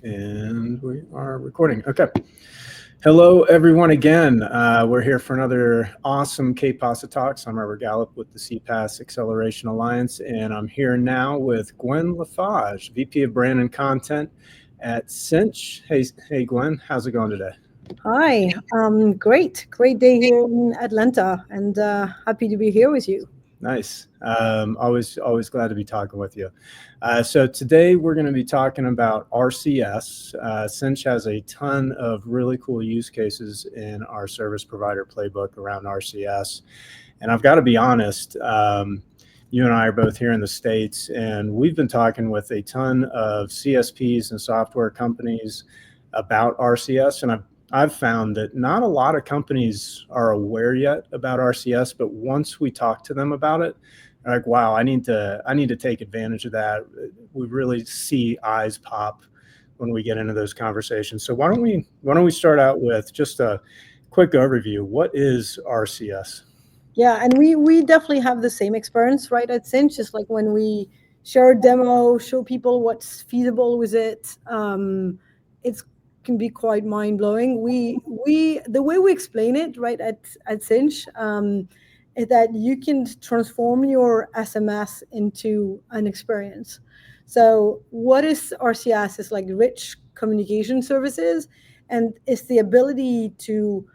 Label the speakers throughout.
Speaker 1: And we are recording. Okay. Hello, everyone, again. We're here for another awesome CPaaSAA Talk. I'm Robert Gallup with the CPaaS Acceleration Alliance, and I'm here now with Gwen LaFage, VP of Brand and Content at Sinch. Hey, Gwen, how's it going today?
Speaker 2: Hi, great day here in Atlanta, and happy to be here with you.
Speaker 1: Nice. Always glad to be talking with you. So today we're going to be talking about RCS. Sinch has a ton of really cool use cases in our service provider playbook around RCS. And I've got to be honest, you and I are both here in the States, and we've been talking with a ton of CSPs and software companies about RCS. And I've found that not a lot of companies are aware yet about RCS, but once we talk to them about it, they're like, wow, I need to take advantage of that. We really see eyes pop when we get into those conversations. So why don't we start out with just a quick overview? What is RCS?
Speaker 2: Yeah, and we definitely have the same experience, right, at Sinch. Just like when we share a demo, show people what's feasible with it, it's can be quite mind-blowing. The way we explain it, right, at Sinch, is that you can transform your SMS into an experience. So what is RCS? It's like rich communication services, and it's the ability to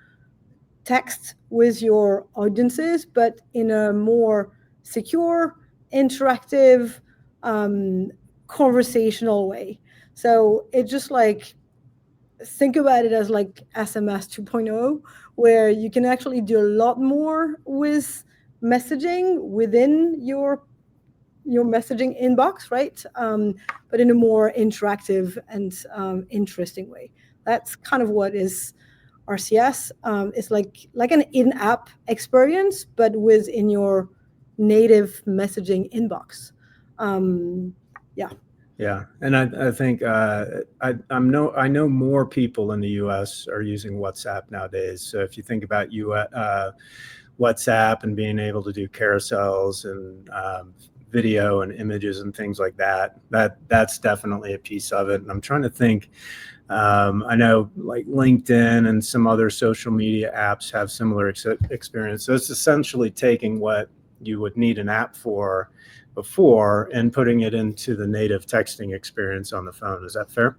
Speaker 2: text with your audiences, but in a more secure, interactive, conversational way. So it's just like, think about it as like SMS 2.0, where you can actually do a lot more with messaging within your messaging inbox, right? But in a more interactive and interesting way. That's kind of what is RCS. It's like an in-app experience, but within your native messaging inbox. Yeah.
Speaker 1: Yeah, and I think I know more people in the U.S. are using WhatsApp nowadays. So if you think about WhatsApp and being able to do carousels and video and images and things like that's definitely a piece of it. And I'm trying to think. I know like LinkedIn and some other social media apps have similar experience. So it's essentially taking what you would need an app for before and putting it into the native texting experience on the phone. Is that fair?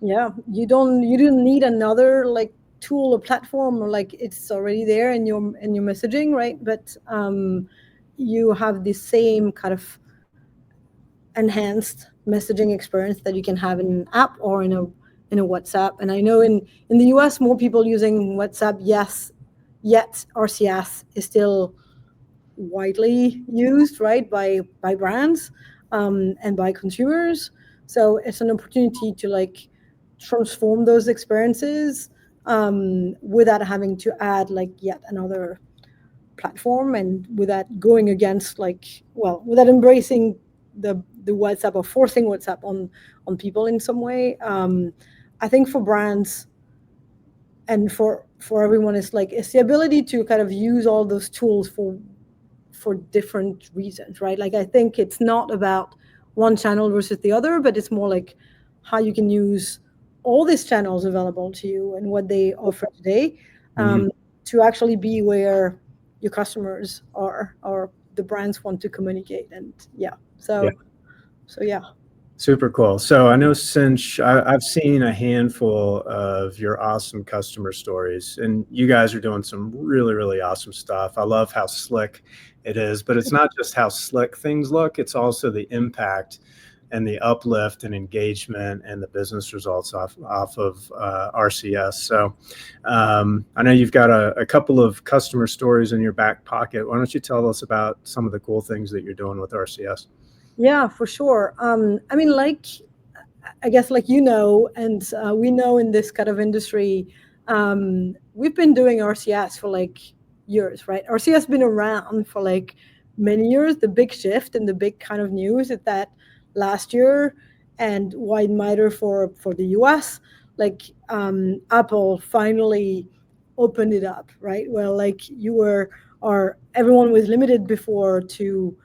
Speaker 2: Yeah, you don't need another like tool or platform, or like it's already there in your messaging, right? But you have the same kind of enhanced messaging experience that you can have in an app or in a WhatsApp. And I know in the US more people using WhatsApp, yes, yet RCS is still widely used, right, by brands and by consumers. So it's an opportunity to like transform those experiences without having to add like yet another platform, and without going against without embracing the WhatsApp or forcing WhatsApp on people in some way. I think for brands and for everyone, it's the ability to kind of use all those tools for different reasons, right? Like I think it's not about one channel versus the other, but it's more like how you can use all these channels available to you and what they offer today to actually be where your customers are or the brands want to communicate. And so yeah.
Speaker 1: Super cool. So I know Sinch, I've seen a handful of your awesome customer stories, and you guys are doing some really, really awesome stuff. I love how slick it is, but it's not just how slick things look, it's also the impact and the uplift and engagement and the business results off of RCS. So I know you've got a couple of customer stories in your back pocket. Why don't you tell us about some of the cool things that you're doing with RCS?
Speaker 2: Yeah, for sure. I mean, I guess and we know in this kind of industry, we've been doing RCS for like years, right? RCS has been around for like many years. The big shift and the big kind of news is that last year, and why it matter for the US, Apple finally opened it up, right? Well, like everyone was limited before to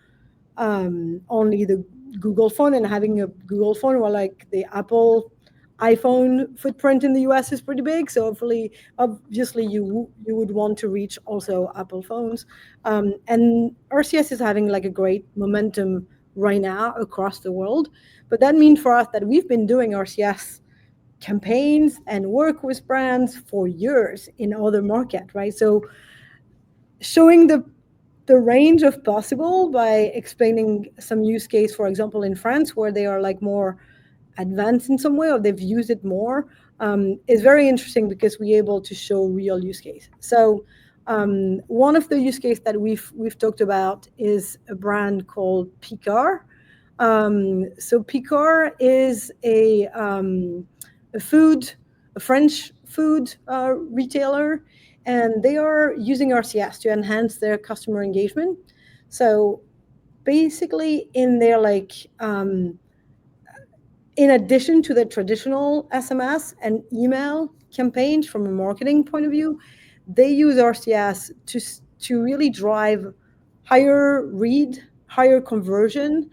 Speaker 2: only the Google phone and having a Google phone, while like the Apple iPhone footprint in the US is pretty big, so hopefully, obviously, you would want to reach also Apple phones. And RCS is having like a great momentum right now across the world. But that means for us that we've been doing RCS campaigns and work with brands for years in other markets, right? So showing the range of possible by explaining some use case, for example, in France, where they are like more advanced in some way or they've used it more, is very interesting because we're able to show real use case. So one of the use case that we've talked about is a brand called Picard. So Picard is a French food retailer, and they are using RCS to enhance their customer engagement. So basically, in their in addition to the traditional SMS and email campaigns from a marketing point of view, they use RCS to really drive higher read, higher conversion,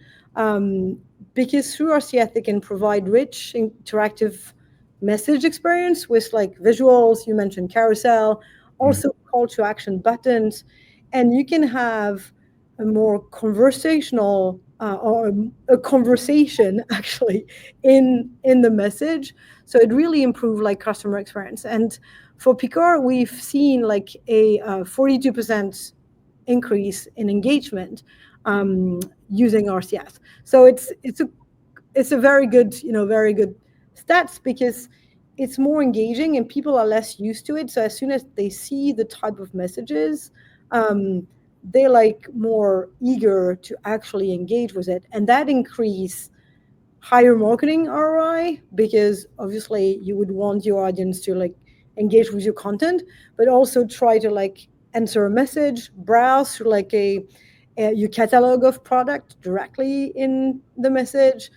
Speaker 2: because through RCS they can provide rich, interactive message experience with like visuals. You mentioned carousel, also call to action buttons, and you can have a more conversational or a conversation actually in the message, so it really improved like customer experience. And for Picard, we've seen like a 42% increase in engagement using RCS. So it's a very good, very good stats, because it's more engaging and people are less used to it. So as soon as they see the type of messages, they're like more eager to actually engage with it, and that increase higher marketing ROI, because obviously you would want your audience to like engage with your content, but also try to like answer a message, browse through like your catalog of product directly in the message,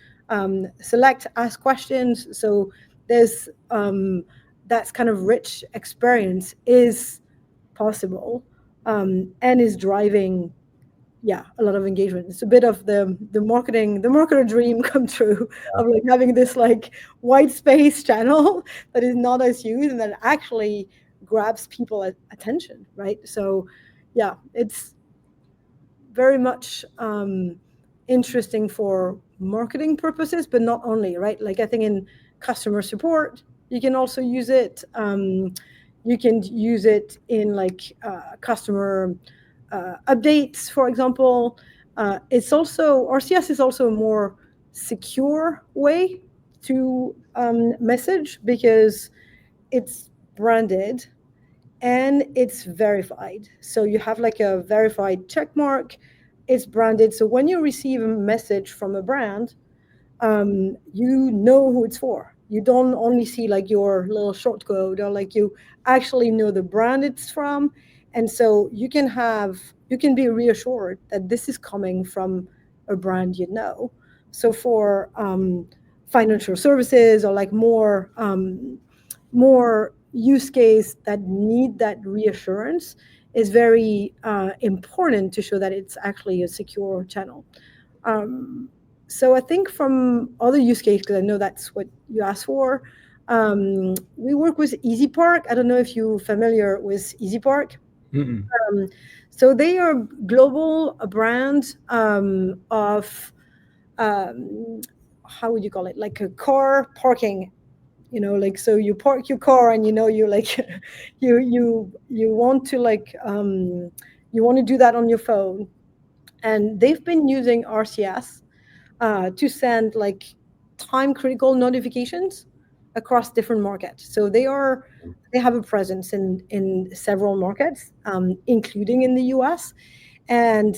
Speaker 2: select, ask questions. So there's that's kind of rich experience is possible, and is driving a lot of engagement. It's a bit of the marketer dream come true, of like having this like white space channel that is not as used and that actually grabs people attention, right? So it's very much interesting for marketing purposes, but not only, right? Like I think in customer support you can also use it. You can use it in like customer updates, for example. It's also, RCS is also a more secure way to message, because it's branded and it's verified. So you have like a verified check mark. It's branded. So when you receive a message from a brand, you know who it's for. You don't only see like your little short code, or like you actually know the brand it's from. And so you can be reassured that this is coming from a brand you know. So for financial services, or like more use case that need that reassurance, is very important to show that it's actually a secure channel. So I think from other use cases, because I know that's what you asked for, we work with Easy Park. I don't know if you're familiar with Easy Park. So they are global brand of how would you call it? Like a car parking. Like, so you park your car and you like you want to like you want to do that on your phone, and they've been using RCS to send like time critical notifications across different markets. So they have a presence in several markets, including in the US, and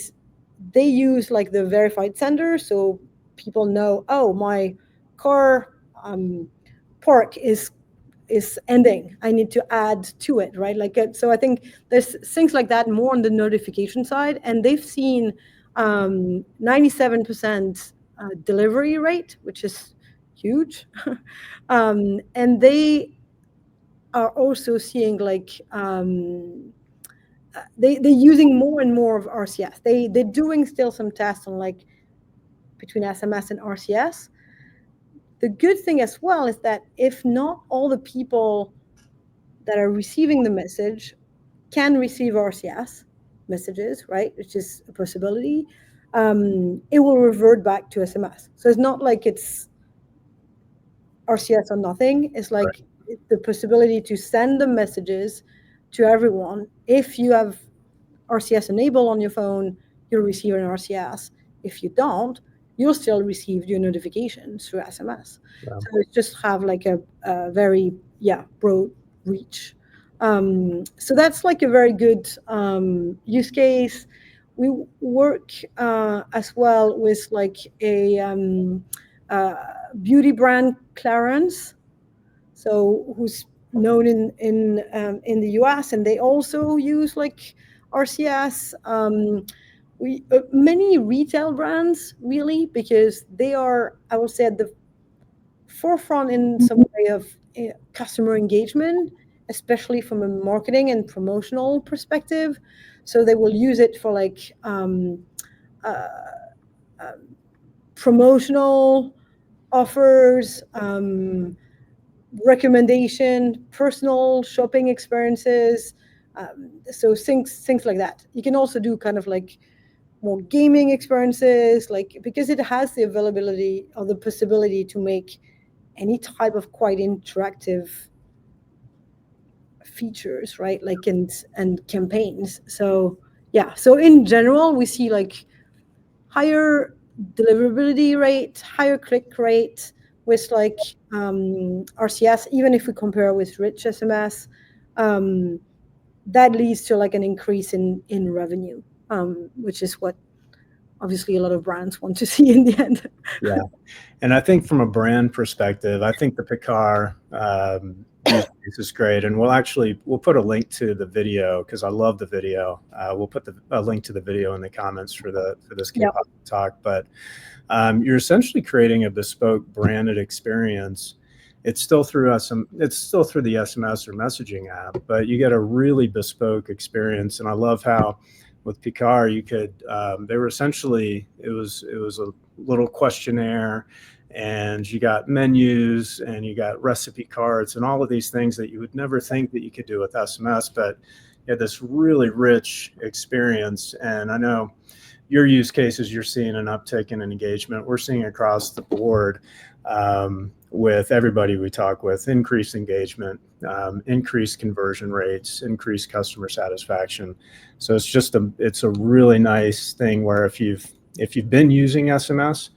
Speaker 2: they use like the verified sender, so people know, oh, my car park is ending, I need to add to it, right? Like so I think there's things like that more on the notification side, and they've seen 97% delivery rate, which is huge. And they are also seeing like they're using more and more of RCS. They're doing still some tests on like between SMS and RCS. the good thing as well is that if not all the people that are receiving the message can receive RCS messages, right, which is a possibility, it will revert back to SMS. So it's not like it's RCS or nothing. It's like the possibility to send the messages to everyone. If you have RCS enabled on your phone, you'll receive an RCS. If you don't, you'll still receive your notifications through SMS.
Speaker 1: Yeah.
Speaker 2: So it just have like a very broad reach. So that's like a very good use case. We work as well with like a beauty brand, Clarence, so who's known in the US, and they also use like RCS. Many retail brands really, because they are, I would say, at the forefront in some way of customer engagement, especially from a marketing and promotional perspective. So they will use it for like promotional offers, recommendation, personal shopping experiences. So things like that. You can also do kind of like more gaming experiences, like, because it has the availability or the possibility to make any type of quite interactive features, right? Like and campaigns. So yeah. So in general, we see like higher deliverability rate, higher click rate with like RCS, even if we compare with rich SMS, that leads to like an increase in revenue, which is what obviously a lot of brands want to see in the end.
Speaker 1: Yeah. And I think from a brand perspective, I think the Picard use case is great. And we'll put a link to the video because I love the video. We'll put a link to the video in the comments for this CPaaSAA talk. But you're essentially creating a bespoke branded experience. It's still through the SMS or messaging app, but you get a really bespoke experience. And I love how with Picard you could they were essentially it was a little questionnaire, and you got menus and you got recipe cards and all of these things that you would never think that you could do with SMS, but you had this really rich experience. And I know your use cases, you're seeing an uptick in engagement. We're seeing across the board with everybody we talk with, increased engagement, increased conversion rates, increased customer satisfaction. So it's a really nice thing where if you've been using SMS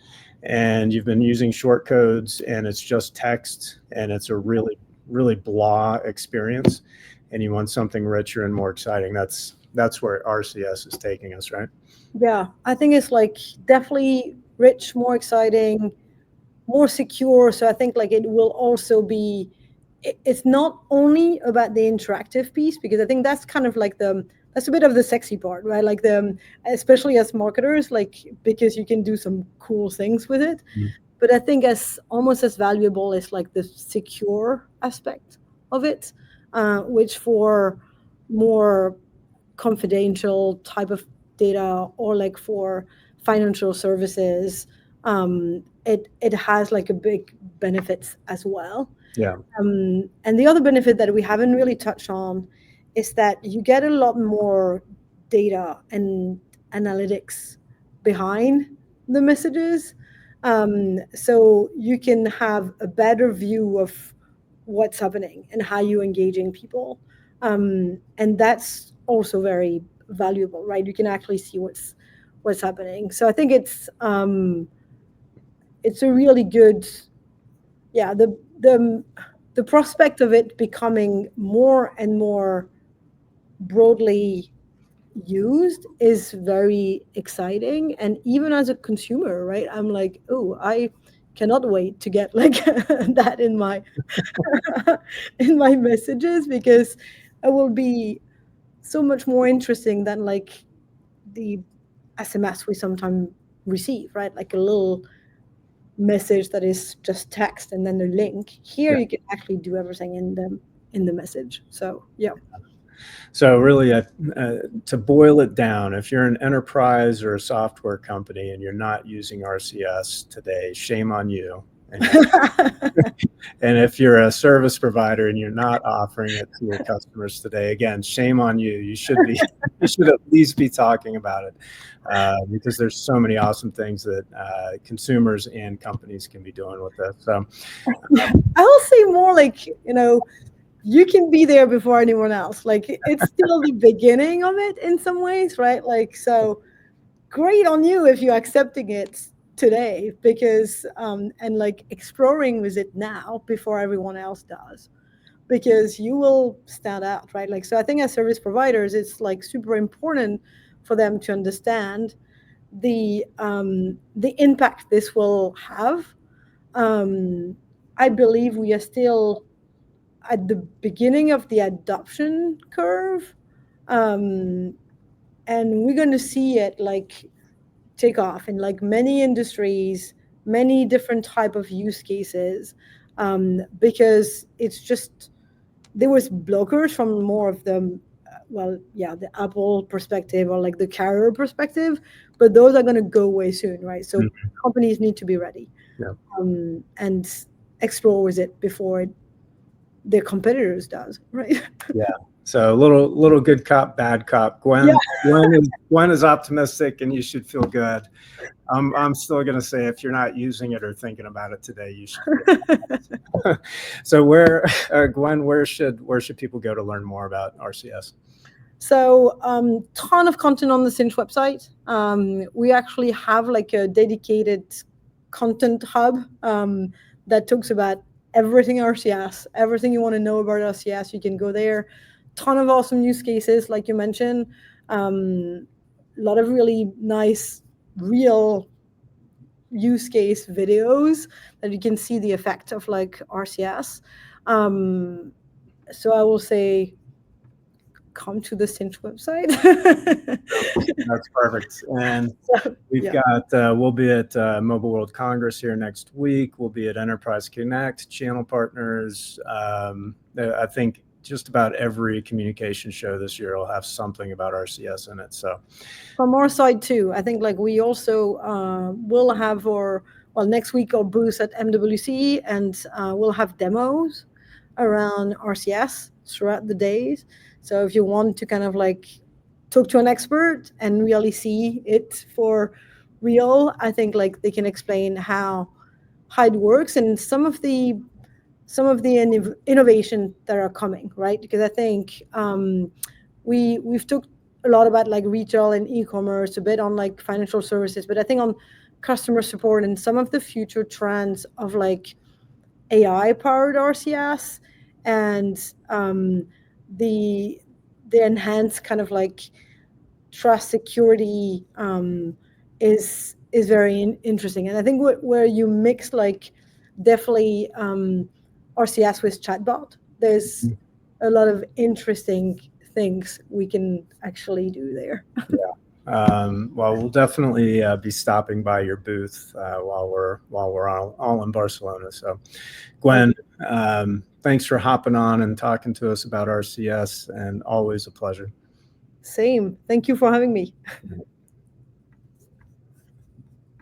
Speaker 1: and you've been using short codes and it's just text and it's a really, really blah experience and you want something richer and more exciting, that's where RCS is taking us, right?
Speaker 2: Yeah, I think it's like definitely rich, more exciting, more secure. So I think like it will also be, it's not only about the interactive piece, because I think that's kind of like that's a bit of the sexy part, right? Like especially as marketers, like, because you can do some cool things with it. Mm. But I think almost as valuable is like the secure aspect of it, which for more confidential type of data or like for financial services, it has like a big benefits as well.
Speaker 1: Yeah.
Speaker 2: And the other benefit that we haven't really touched on is that you get a lot more data and analytics behind the messages. So you can have a better view of what's happening and how you're engaging people. And that's also very valuable, right? You can actually see what's happening. So I think it's a really good, the prospect of it becoming more and more broadly used is very exciting. And even as a consumer, right, I'm like, oh, I cannot wait to get like that in my in my messages, because it will be so much more interesting than like the SMS we sometimes receive, right? Like a little message that is just text and then the link. Here you can actually do everything in the message. So yeah.
Speaker 1: So really, to boil it down, if you're an enterprise or a software company and you're not using RCS today, shame on you. And if you're a service provider and you're not offering it to your customers today, again, shame on you. You should be, you should at least be talking about it, because there's so many awesome things that consumers and companies can be doing with this. So
Speaker 2: I'll say more like, you can be there before anyone else. Like, it's still the beginning of it in some ways, right? Like, so great on you if you're accepting it today, because and like exploring with it now before everyone else does, because you will stand out, right? Like, so I think as service providers, it's like super important for them to understand the impact this will have. I believe we are still at the beginning of the adoption curve, and we're going to see it like take off in like many industries, many different type of use cases, because it's just, there was blockers from more of the the Apple perspective or like the carrier perspective, but those are going to go away soon, right? So companies need to be ready, and explore with it before their competitors does, right?
Speaker 1: Yeah. So little good cop, bad cop. Gwen is optimistic, and you should feel good. I'm still going to say, if you're not using it or thinking about it today, you should. So Gwen, where should people go to learn more about RCS?
Speaker 2: So ton of content on the Sinch website. We actually have like a dedicated content hub that talks about everything RCS, everything you want to know about RCS. You can go there. Ton of awesome use cases, like you mentioned. A lot of really nice, real use case videos that you can see the effect of like RCS. So I will say, come to the Sinch website.
Speaker 1: That's perfect. And we've got, we'll be at Mobile World Congress here next week. We'll be at Enterprise Connect, channel partners. I think just about every communication show this year will have something about RCS in it. So
Speaker 2: from our side too, I think like we also will have next week our booth at MWC, and we'll have demos around RCS throughout the days. So if you want to kind of like talk to an expert and really see it for real, I think like they can explain how it works and some of the innovation that are coming, right? Because I think we've talked a lot about like retail and e-commerce, a bit on like financial services, but I think on customer support and some of the future trends of like AI powered RCS and the enhanced kind of like trust security is very interesting. And I think where you mix like definitely RCS with chatbot, there's a lot of interesting things we can actually do there.
Speaker 1: Well, we'll definitely be stopping by your booth while we're all in Barcelona. So, Gwen, thanks for hopping on and talking to us about RCS, and always a pleasure.
Speaker 2: Same. Thank you for having me.